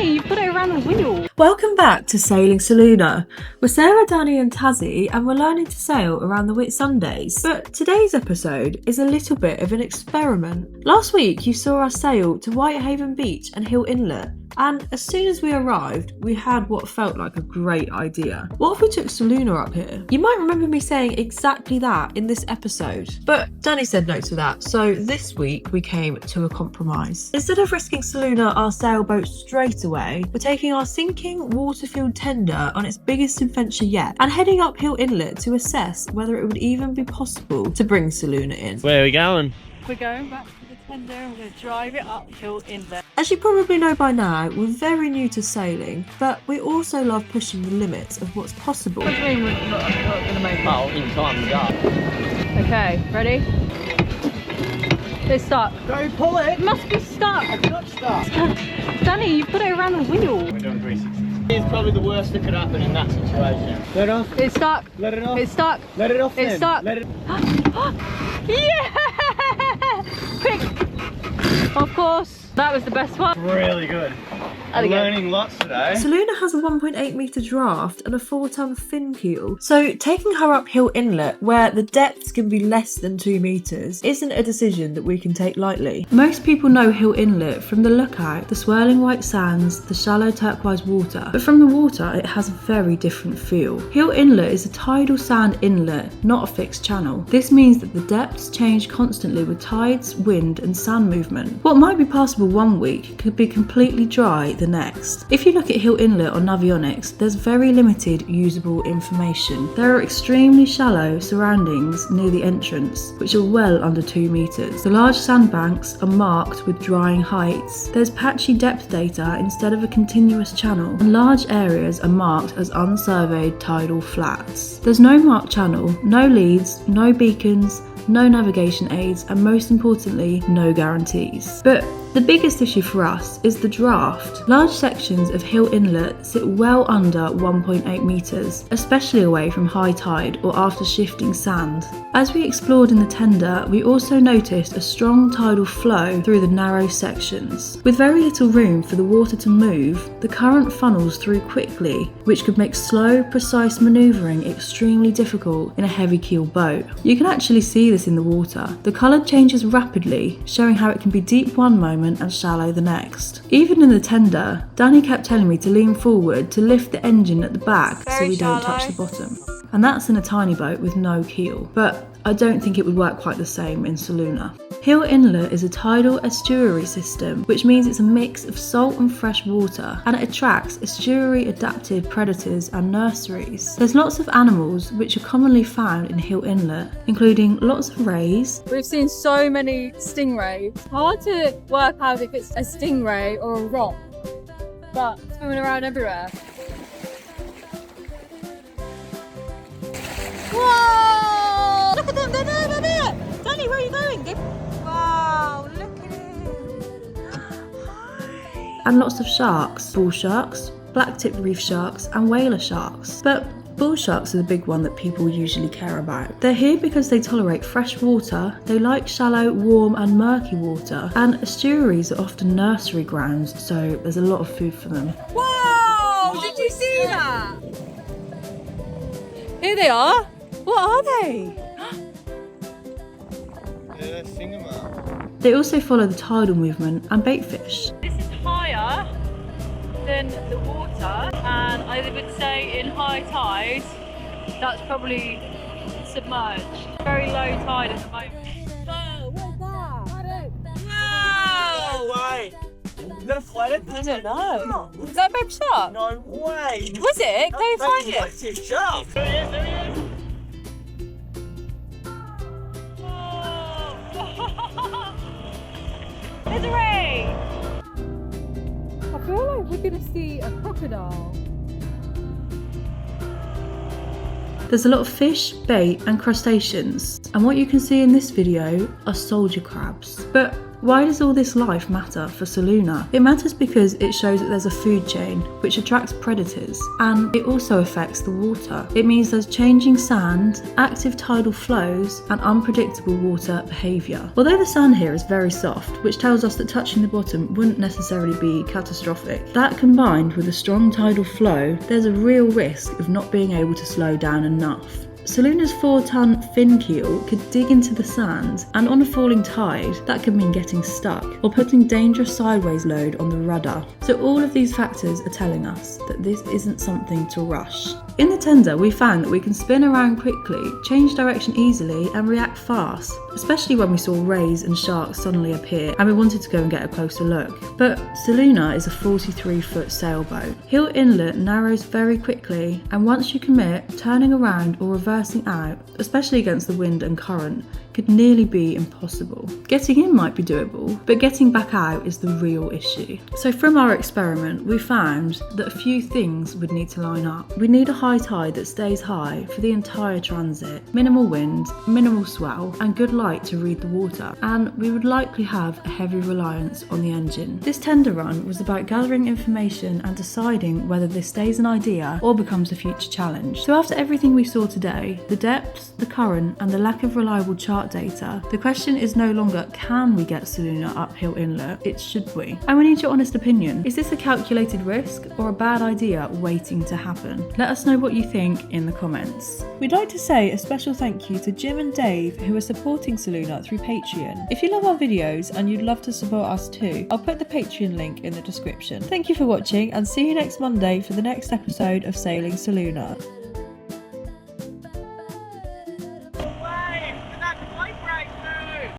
Danny, you put it around the wheel. Welcome back to Sailing Soluna. We're Sarah, Danny and Tazzy and we're learning to sail around the Whitsundays. But today's episode is a little bit of an experiment. Last week you saw us sail to Whitehaven Beach and Hill Inlet, and as soon as we arrived we had what felt like a great idea. What if we took Soluna up here? You might remember me saying exactly that in this episode, but Danny said no to that, so this week we came to a compromise. Instead of risking Soluna our sailboat straight away, we're taking our sinking water-filled tender on its biggest adventure yet and heading up Hill Inlet to assess whether it would even be possible to bring Soluna in. Where are we going? We're going back to the tender and we're going to drive it up Hill Inlet. As you probably know by now, we're very new to sailing, but we also love pushing the limits of what's possible. What do you mean we're not going to make it? Oh, in time to go. Okay, ready? It's stuck. Don't pull it! It must be stuck. It's not stuck. Danny, you put it around the wheel. We're doing 360. It's probably the worst that could happen in that situation. Let it off. It's stuck. Let it off. It's stuck. Let it off. It's then. stuck. Let it. Yeah! Quick! Of course. That was the best one. Really good. I'm learning lots today. Soluna has a 1.8 metre draft and a 4-ton fin keel, so taking her up Hill Inlet, where the depths can be less than 2 metres, isn't a decision that we can take lightly. Most people know Hill Inlet from the lookout, the swirling white sands, the shallow turquoise water, but from the water it has a very different feel. Hill Inlet is a tidal sand inlet, not a fixed channel. This means that the depths change constantly with tides, wind and sand movement. What might be passable one week could be completely dry the next. If you look at Hill Inlet on Navionics, there's very limited usable information. There are extremely shallow surroundings near the entrance, which are well under 2 metres. The large sandbanks are marked with drying heights. There's patchy depth data instead of a continuous channel, and large areas are marked as unsurveyed tidal flats. There's no marked channel, no leads, no beacons, no navigation aids, and most importantly, no guarantees. But the biggest issue for us is the draft. Large sections of Hill Inlet sit well under 1.8 metres, especially away from high tide or after shifting sand. As we explored in the tender, we also noticed a strong tidal flow through the narrow sections. With very little room for the water to move, the current funnels through quickly, which could make slow, precise manoeuvring extremely difficult in a heavy keel boat. You can actually see this in the water. The colour changes rapidly, showing how it can be deep one moment and shallow the next. Even in the tender, Danny kept telling me to lean forward to lift the engine at the back so we don't touch the bottom. And that's in a tiny boat with no keel. But I don't think it would work quite the same in Soluna. Hill Inlet is a tidal estuary system, which means it's a mix of salt and fresh water, and it attracts estuary adapted predators and nurseries. There's lots of animals which are commonly found in Hill Inlet, including lots of rays. We've seen so many stingrays. Hard to work out if it's a stingray or a rock, but swimming around everywhere. Whoa! Look at them, they're there! Danny, where are you going? Wow, look at it! And lots of sharks, bull sharks, black-tipped reef sharks and whaler sharks. But bull sharks are the big one that people usually care about. They're here because they tolerate fresh water, they like shallow, warm and murky water, and estuaries are often nursery grounds, so there's a lot of food for them. Whoa! Did you see that? Here they are. What are they? Yeah, fingermark. They also follow the tidal movement and bait fish. This is higher than the water, and I would say in high tide that's probably submerged. Very low tide at the moment. Whoa, what's that? Wow! No way! Is that a flathead? I don't know. Is that a baby shark? No way! Was it? Go find it. It's a shark! There he is, there he is! There's a ray! I feel like we're gonna see a crocodile. There's a lot of fish, bait and crustaceans, and what you can see in this video are soldier crabs. But Why does all this life matter for Soluna? It matters because it shows that there's a food chain which attracts predators, and it also affects the water. It means there's changing sand, active tidal flows, and unpredictable water behaviour. Although the sand here is very soft, which tells us that touching the bottom wouldn't necessarily be catastrophic, that combined with a strong tidal flow, there's a real risk of not being able to slow down enough. Soluna's 4-ton fin keel could dig into the sand, and on a falling tide, that could mean getting stuck or putting dangerous sideways load on the rudder. So all of these factors are telling us that this isn't something to rush. In the tender, we found that we can spin around quickly, change direction easily, and react fast, especially when we saw rays and sharks suddenly appear and we wanted to go and get a closer look. But Soluna is a 43-foot sailboat. Hill Inlet narrows very quickly, and once you commit, turning around or reversing out, especially against the wind and current, could nearly be impossible. Getting in might be doable, but getting back out is the real issue. So from our experiment, we found that a few things would need to line up. We need a high tide that stays high for the entire transit, minimal wind, minimal swell, and good light to read the water, and we would likely have a heavy reliance on the engine. This tender run was about gathering information and deciding whether this stays an idea or becomes a future challenge. So after everything we saw today, the depths, the current, and the lack of reliable chart data, the question is no longer can we get Soluna up Hill Inlet, it's should we. And we need your honest opinion. Is this a calculated risk or a bad idea waiting to happen? Let us know what you think in the comments. We'd like to say a special thank you to Jim and Dave who are supporting Soluna through Patreon. If you love our videos and you'd love to support us too, I'll put the Patreon link in the description. Thank you for watching, and see you next Monday for the next episode of Sailing Soluna.